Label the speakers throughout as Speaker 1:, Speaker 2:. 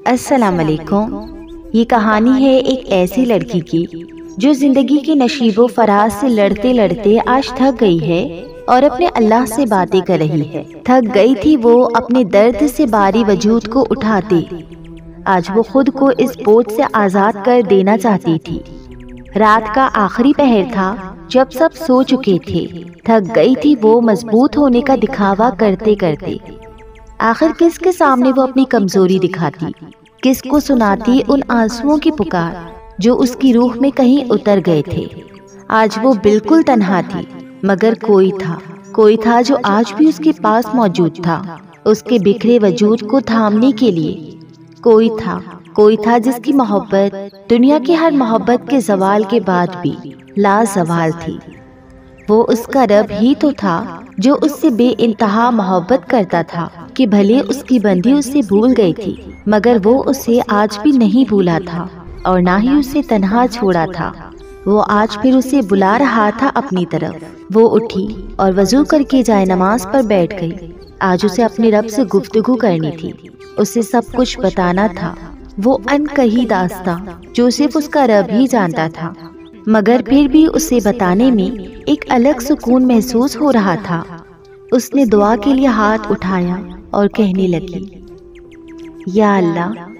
Speaker 1: السلام علیکم۔ یہ کہانی ہے ایک ایسی لڑکی کی جو زندگی کے نشیب و فراز سے لڑتے لڑتے آج تھک گئی ہے اور اپنے اللہ سے باتیں کر رہی ہے۔ تھک گئی تھی وہ اپنے درد سے باری وجود کو اٹھاتے، آج وہ خود کو اس بوجھ سے آزاد کر دینا چاہتی تھی۔ رات کا آخری پہر تھا جب سب سو چکے تھے۔ تھک گئی تھی وہ مضبوط ہونے کا دکھاوا کرتے کرتے۔ آخر کس کے سامنے وہ اپنی کمزوری دکھاتی، کس کو سناتی ان آنسوؤں کی پکار جو اس کی روح میں کہیں اتر گئے تھے۔ آج وہ بالکل تنہا تھی، مگر کوئی تھا جو آج بھی اس کے پاس موجود تھا، اس کے بکھرے وجود کو تھامنے کے لیے۔ کوئی تھا جس کی محبت دنیا کی ہر محبت کے زوال کے بعد بھی لازوال تھی۔ وہ اس کا رب ہی تو تھا جو اس سے بے انتہا محبت کرتا تھا کہ بھلے اس کی بندی اسے بھول گئی تھی، مگر وہ اسے آج بھی نہیں بھولا تھا اور نہ ہی اسے تنہا چھوڑا تھا۔ وہ آج پھر اسے بلا رہا تھا اپنی طرف۔ وہ اٹھی اور وضو کر کے جائے نماز پر بیٹھ گئی۔ آج اسے اپنے رب سے گفتگو کرنی تھی، اسے سب کچھ بتانا تھا، وہ انکہی داستاں جو صرف اس کا رب ہی جانتا تھا، مگر پھر بھی اسے بتانے میں ایک الگ سکون محسوس ہو رہا تھا۔ اس نے دعا کے لیے ہاتھ اٹھایا اور کہنے لگی،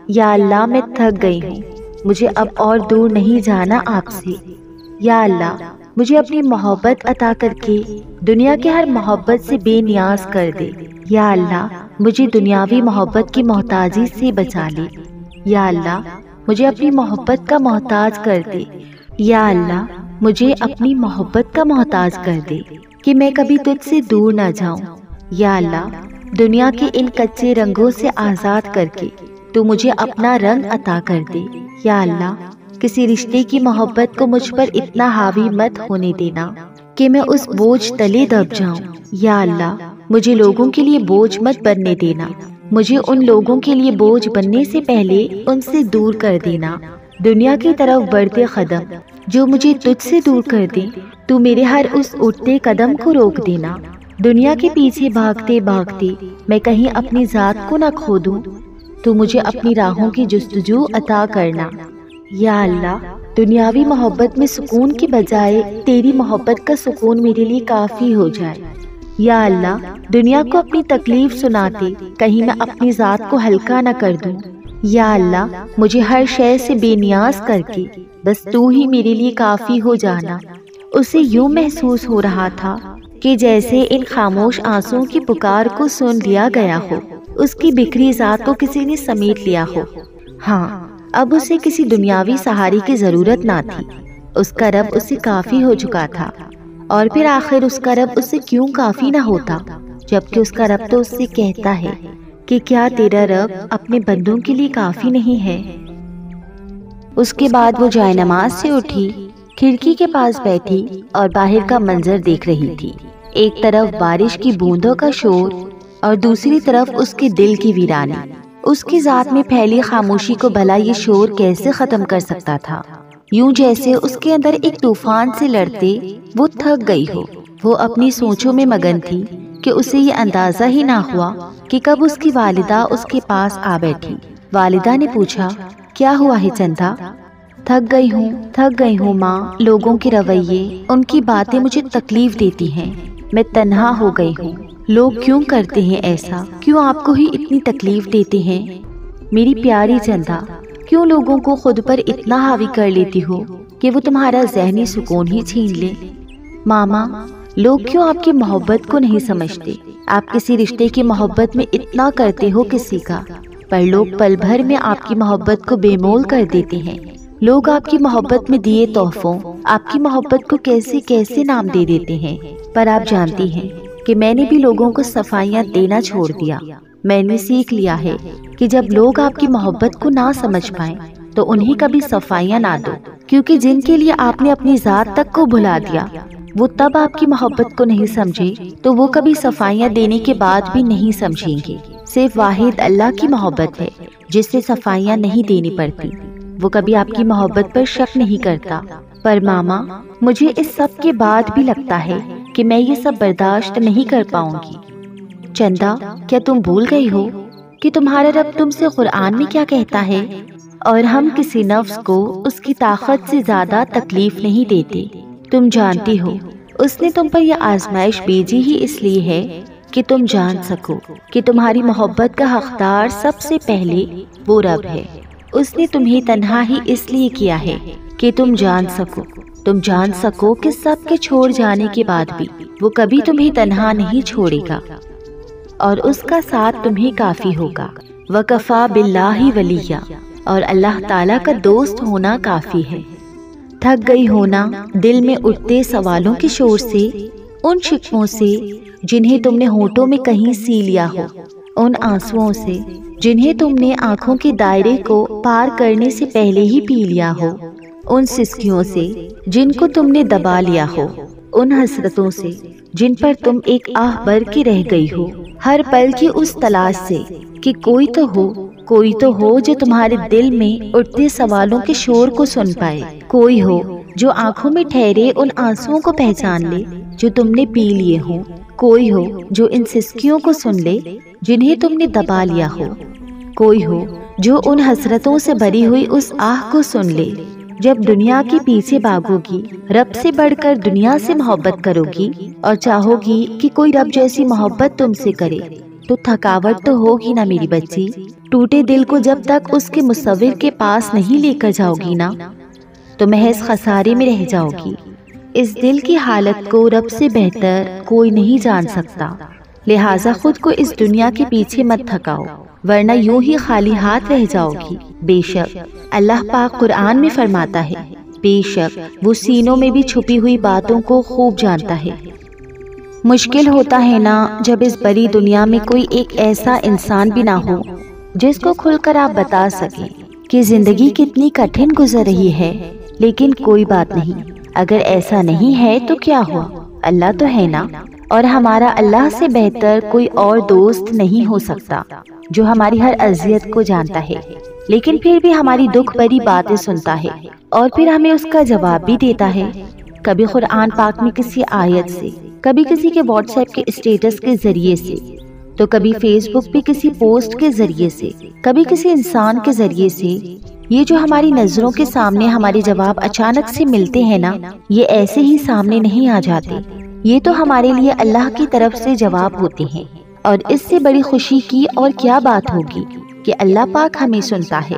Speaker 1: یا اللہ میں تھک گئی ہوں، مجھے اب اور دور نہیں جانا آپ سے۔ یا اللہ مجھے اپنی محبت عطا کر کے دنیا کے ہر محبت سے بے نیاز کر دے۔ یا اللہ مجھے دنیاوی محبت کی محتاجی سے بچا لے۔ یا اللہ مجھے اپنی محبت کا محتاج کر دے۔ یا اللہ مجھے اپنی محبت کا محتاج کر دے کہ میں کبھی تجھ سے دور نہ جاؤں۔ یا اللہ دنیا کے ان کچے رنگوں سے آزاد کر کے تو مجھے اپنا رنگ عطا کر دے۔ یا اللہ کسی رشتے کی محبت کو مجھ پر اتنا حاوی مت ہونے دینا کہ میں اس بوجھ تلے دب جاؤں۔ یا اللہ مجھے لوگوں کے لیے بوجھ مت بننے دینا، مجھے ان لوگوں کے لیے بوجھ بننے سے پہلے ان سے دور کر دینا۔ دنیا کی طرف بڑھتے قدم جو مجھے تجھ سے دور کر دے، تو میرے ہر اس اٹھتے قدم کو روک دینا۔ دنیا کے پیچھے بھاگتے بھاگتے میں کہیں اپنی ذات کو نہ کھو دوں، تو مجھے اپنی راہوں کی جستجو عطا کرنا۔ یا اللہ دنیاوی محبت میں سکون کی بجائے تیری محبت کا سکون میرے لیے کافی ہو جائے۔ یا اللہ دنیا کو اپنی تکلیف سناتے کہیں میں اپنی ذات کو ہلکا نہ کر دوں۔ یا اللہ مجھے ہر شے سے بے نیاز کر کے بس تو ہی میرے لیے کافی ہو جانا۔ اسے یوں محسوس ہو رہا تھا کہ جیسے ان خاموش آنسوؤں کی پکار کو سن لیا گیا ہو، اس کی بکھری ذات کو کسی نے سمیٹ لیا ہو۔ ہاں اب اسے کسی دنیاوی سہارے کی ضرورت نہ تھی، اس کا رب اسے کافی ہو چکا تھا۔ اور پھر آخر اس کا رب اسے کیوں کافی نہ ہوتا، جبکہ اس کا رب تو اس سے کہتا ہے کہ کیا تیرا رب اپنے بندوں کے لیے کافی نہیں ہے۔ اس کے بعد وہ جائے نماز سے اٹھی، کھڑکی کے پاس بیٹھی اور باہر کا منظر دیکھ رہی تھی۔ ایک طرف بارش کی بوندوں کا شور اور دوسری طرف اس کے دل کی ویرانی۔ اس کی ذات میں پھیلی خاموشی کو بھلا یہ شور کیسے ختم کر سکتا تھا؟ یوں جیسے اس کے اندر ایک طوفان سے لڑتے وہ تھک گئی ہو۔ وہ اپنی سوچوں میں مگن تھی کہ اسے یہ اندازہ ہی نہ ہوا کہ کب اس کی والدہ اس کے پاس آ بیٹھی۔ والدہ نے پوچھا، کیا ہوا ہے چندا؟ تھک گئی ہوں ماں، لوگوں کے رویے، ان کی باتیں مجھے تکلیف دیتی ہیں، میں تنہا ہو گئی ہوں۔ لوگ کیوں کرتے ہیں ایسا؟ کیوں آپ کو ہی اتنی تکلیف دیتے ہیں؟ میری پیاری چندا، کیوں لوگوں کو خود پر اتنا حاوی کر لیتی ہو کہ وہ تمہارا ذہنی سکون ہی چھین لے؟ ماما، لوگ کیوں آپ کی محبت کو نہیں سمجھتے؟ آپ کسی رشتے کی محبت میں اتنا کرتے ہو کسی کا، پر لوگ پل بھر میں آپ کی محبت کو بے مول کر دیتے ہیں۔ لوگ آپ کی محبت میں دیے تحفوں، آپ کی محبت کو کیسے کیسے نام دے دیتے ہیں۔ پر آپ جانتی ہیں کہ میں نے بھی لوگوں کو صفائیاں دینا چھوڑ دیا۔ میں نے سیکھ لیا ہے کہ جب لوگ آپ کی محبت کو نہ سمجھ پائیں تو انہیں کبھی صفائیاں نہ دو، کیونکہ جن کے لیے آپ نے اپنی ذات تک کو بھلا دیا، وہ تب آپ کی محبت کو نہیں سمجھے تو وہ کبھی صفائیاں دینے کے بعد بھی نہیں سمجھیں گے۔ صرف واحد اللہ کی محبت ہے جس سے صفائیاں نہیں دینی پڑتی، وہ کبھی آپ کی محبت پر شک نہیں کرتا۔ پر ماما، مجھے اس سب کے بعد بھی لگتا ہے کہ میں یہ سب برداشت نہیں کر پاؤں گی۔ چندا، کیا تم بھول گئی ہو کہ تمہارا رب تم سے قرآن میں کیا کہتا ہے، اور ہم کسی نفس کو اس کی طاقت سے زیادہ تکلیف نہیں دیتے۔ تم جانتی ہو اس نے تم پر یہ آزمائش بھیجی ہی اس لیے ہے کہ تم جان سکو کہ تمہاری محبت کا حقدار سب سے پہلے وہ رب ہے۔ اس نے تمہیں تنہا ہی اس لیے کیا ہے کہ تم جان سکو کہ سب کے چھوڑ جانے کے بعد بھی وہ کبھی تمہیں تنہا نہیں چھوڑے گا، اور اس کا ساتھ تمہیں کافی ہوگا۔ وَكَفَى بِاللَّهِ وَلِيًّا، اور اللہ تعالیٰ کا دوست ہونا کافی ہے۔ تھک گئی ہونا دل میں اٹھتے سوالوں کے شور سے، ان شکووں سے جنہیں تم نے ہونٹوں میں کہیں سی لیا ہو، ان آنسوؤں سے جنہیں تم نے آنکھوں کے دائرے کو پار کرنے سے پہلے ہی پی لیا ہو، ان سسکیوں سے جن کو تم نے دبا لیا ہو، ان حسرتوں سے جن پر تم ایک آہ بھر کے رہ گئی ہو، ہر پل کی اس تلاش سے کہ کوئی تو ہو جو تمہارے دل میں اٹھتے سوالوں کے شور کو سن پائے، کوئی ہو جو آنکھوں میں ٹھہرے ان آنسوؤں کو پہچان لے جو تم نے پی لیے ہوں، کوئی ہو جو ان سسکیوں کو سن لے جنہیں تم نے دبا لیا ہو، کوئی ہو جو ان حسرتوں سے بھری ہوئی اس آہ کو سن لے۔ جب دنیا کے پیچھے بھاگو گی، رب سے بڑھ کر دنیا سے محبت کرو گی اور چاہو گی کہ کوئی رب جیسی محبت تم سے کرے، تو تھکاوٹ تو ہوگی نا میری بچی۔ ٹوٹے دل کو جب تک اس کے مصور کے پاس نہیں لے کر جاؤ گی نا، تو محض خسارے میں رہ جاؤ گی۔ اس دل کی حالت کو رب سے بہتر کوئی نہیں جان سکتا، لہٰذا خود کو اس دنیا کے پیچھے مت تھکاؤ، ورنہ یوں ہی خالی ہاتھ رہ جاؤ گی۔ بے شک اللہ پاک قرآن میں فرماتا ہے، بے شک وہ سینوں میں بھی چھپی ہوئی باتوں کو خوب جانتا ہے۔ مشکل ہوتا ہے نا جب اس بڑی دنیا میں کوئی ایک ایسا انسان بھی نہ ہو جس کو کھل کر آپ بتا سکیں کہ زندگی کتنی کٹھن گزر رہی ہے، لیکن کوئی بات نہیں، اگر ایسا نہیں ہے تو کیا ہوا، اللہ تو ہے نا، اور ہمارا اللہ سے بہتر کوئی اور دوست نہیں ہو سکتا جو ہماری ہر اذیت کو جانتا ہے، لیکن پھر بھی ہماری دکھ بھری باتیں سنتا ہے اور پھر ہمیں اس کا جواب بھی دیتا ہے، کبھی قرآن پاک میں کسی آیت سے، کبھی کسی کے واٹس ایپ کے اسٹیٹس کے ذریعے سے، تو کبھی فیس بک پہ کسی پوسٹ کے ذریعے سے، کبھی کسی انسان کے ذریعے سے۔ یہ جو ہماری نظروں کے سامنے ہمارے جواب اچانک سے ملتے ہیں نا، یہ ایسے ہی سامنے نہیں آ جاتے، یہ تو ہمارے لیے اللہ کی طرف سے جواب ہوتے ہیں، اور اس سے بڑی خوشی کی اور کیا بات ہوگی کہ اللہ پاک ہمیں سنتا ہے،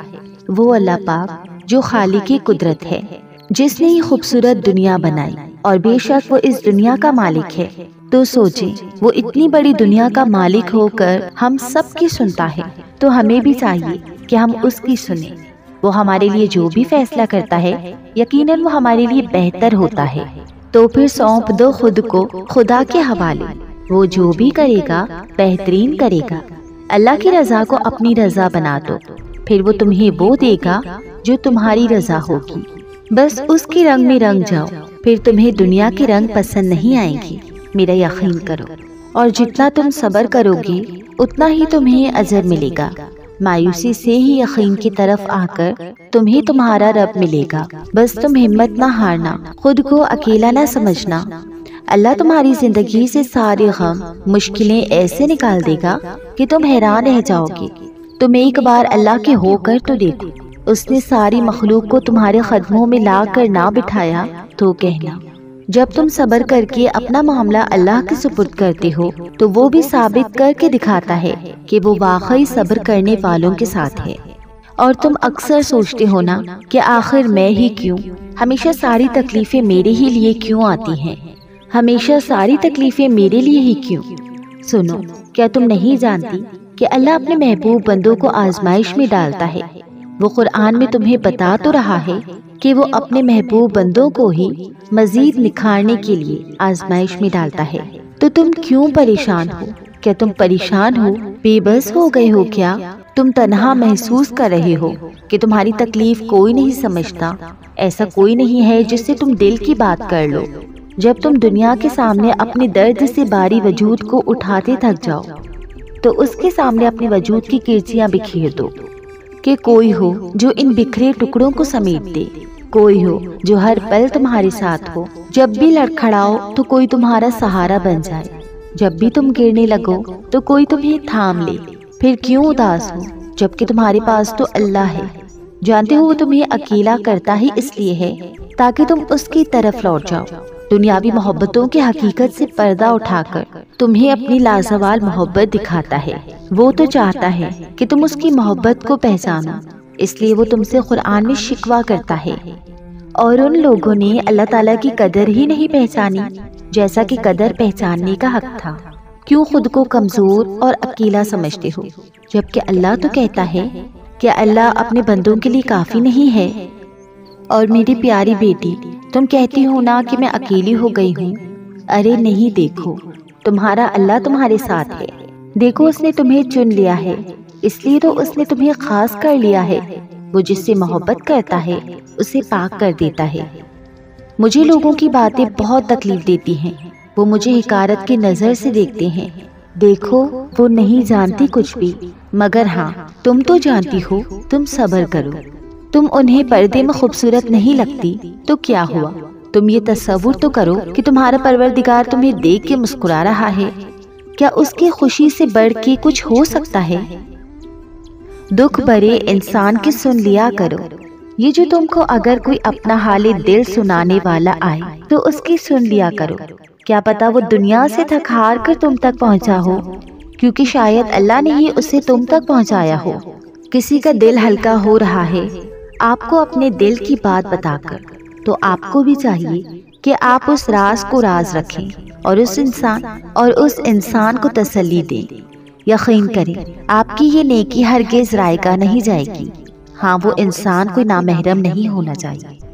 Speaker 1: وہ اللہ پاک جو خالق قدرت ہے، جس نے یہ خوبصورت دنیا بنائی، اور بے شک وہ اس دنیا کا مالک ہے۔ تو سوچیں، وہ اتنی بڑی دنیا کا مالک ہو کر ہم سب کی سنتا ہے، تو ہمیں بھی چاہیے کہ ہم اس کی سنیں۔ وہ ہمارے لیے جو بھی فیصلہ کرتا ہے یقیناً وہ ہمارے لیے بہتر ہوتا ہے، تو پھر سونپ دو خود کو خدا کے حوالے، وہ جو بھی کرے گا بہترین کرے گا۔ اللہ کی رضا کو اپنی رضا بنا دو، پھر وہ تمہیں وہ دے گا جو تمہاری رضا ہوگی۔ بس اس کے رنگ میں رنگ جاؤ، پھر تمہیں دنیا کے رنگ پسند نہیں آئیں گی، میرا یقین کرو، اور جتنا تم صبر کرو گے اتنا ہی تمہیں اجر ملے گا۔ مایوسی سے ہی یقین کی طرف آ کر تمہیں تمہارا رب ملے گا۔ بس تم ہمت نہ ہارنا، خود کو اکیلا نہ سمجھنا، اللہ تمہاری زندگی سے سارے غم مشکلیں ایسے نکال دے گا کہ تم حیران رہ جاؤ گے۔ تم ایک بار اللہ کے ہو کر تو دیکھو، اس نے ساری مخلوق کو تمہارے قدموں میں لا کر نہ بٹھایا تو کہنا۔ جب تم صبر کر کے اپنا معاملہ اللہ کے سپرد کرتے ہو تو وہ بھی ثابت کر کے دکھاتا ہے کہ وہ واقعی صبر کرنے والوں کے ساتھ ہے۔ اور تم اکثر سوچتے ہو نا کہ آخر میں ہی کیوں، ہمیشہ ساری تکلیفیں میرے ہی لیے کیوں آتی ہیں، ہمیشہ ساری تکلیفیں میرے لیے ہی کیوں؟ سنو، کیا تم نہیں جانتی کہ اللہ اپنے محبوب بندوں کو آزمائش میں ڈالتا ہے؟ وہ قرآن میں تمہیں بتا تو رہا ہے کہ وہ اپنے محبوب بندوں کو ہی مزید نکھارنے کے لیے آزمائش میں ڈالتا ہے، تو تم کیوں پریشان ہو؟ کیا تم پریشان ہو، بے بس ہو گئے ہو کیا؟ تم تنہا محسوس کر رہے ہو کہ تمہاری تکلیف کوئی نہیں سمجھتا؟ ایسا کوئی نہیں ہے جس سے تم دل کی بات کر لو۔ جب تم دنیا کے سامنے اپنے درد سے باری وجود کو اٹھاتے تھک جاؤ تو اس کے سامنے اپنے وجود کی کرچیاں بکھیر دو، کہ کوئی ہو جو ان بکھرے ٹکڑوں کو سمیٹ دے، کوئی ہو جو ہر پل تمہارے ساتھ ہو، جب بھی لڑکھڑاؤ تو کوئی تمہارا سہارا بن جائے، جب بھی تم گرنے لگو تو کوئی تمہیں تھام لے، پھر کیوں اداس ہو جبکہ تمہارے پاس تو اللہ ہے؟ جانتے ہو وہ تمہیں اکیلا کرتا ہی اس لیے ہے تاکہ تم اس کی طرف لوٹ جاؤ۔ دنیاوی محبتوں کی حقیقت سے پردہ اٹھا کر تمہیں اپنی لازوال محبت دکھاتا ہے۔ وہ تو چاہتا ہے کہ تم اس کی محبت کو پہچانو، اس لیے وہ تم سے قرآن میں شکوہ کرتا ہے۔ اور ان لوگوں نے اللہ تعالیٰ کی قدر ہی نہیں پہچانی جیسا کہ قدر پہچاننے کا حق تھا۔ کیوں خود کو کمزور اور اکیلا سمجھتے ہو جبکہ اللہ تو کہتا ہے کہ اللہ اپنے بندوں کے لیے کافی نہیں ہے؟ اور میری پیاری بیٹی، تم کہتی ہو نا کہ میں اکیلی ہو گئی ہوں۔ ارے نہیں، دیکھو تمہارا اللہ تمہارے ساتھ ہے۔ دیکھو اس نے تمہیں چن لیا ہے، اس لیے تو اس نے تمہیں خاص کر لیا ہے۔ وہ جس سے محبت کرتا ہے اسے پاک کر دیتا ہے۔ مجھے لوگوں کی باتیں بہت تکلیف دیتی ہیں، وہ مجھے حقارت کی نظر سے دیکھتے ہیں۔ دیکھو وہ نہیں جانتی کچھ بھی، مگر ہاں تم تو جانتی ہو۔ تم صبر کرو، تم انہیں پردے میں خوبصورت نہیں لگتی تو کیا ہوا؟ تم یہ تصور تو کرو کہ تمہارا پروردگار تمہیں دیکھ کے مسکرا رہا ہے۔ کیا اس کی خوشی سے بڑھ کے کچھ ہو سکتا ہے؟ دکھ بھرے انسان کی سن لیا کرو، یہ جو تم کو اگر کوئی اپنا حال دل سنانے والا آئے تو اس کی سن لیا کرو۔ کیا پتا وہ دنیا سے تھک ہار کر تم تک پہنچا ہو، کیونکہ شاید اللہ نے ہی اسے تم تک پہنچایا ہو۔ کسی کا دل ہلکا ہو رہا ہے آپ کو اپنے دل کی بات بتا کر، تو آپ کو بھی چاہیے کہ آپ اس راز کو راز رکھیں اور اس انسان کو تسلی دیں۔ یقین کریں آپ کی یہ نیکی ہرگز ضائع نہیں جائے گی۔ ہاں وہ انسان کوئی نامحرم نہیں ہونا چاہیے۔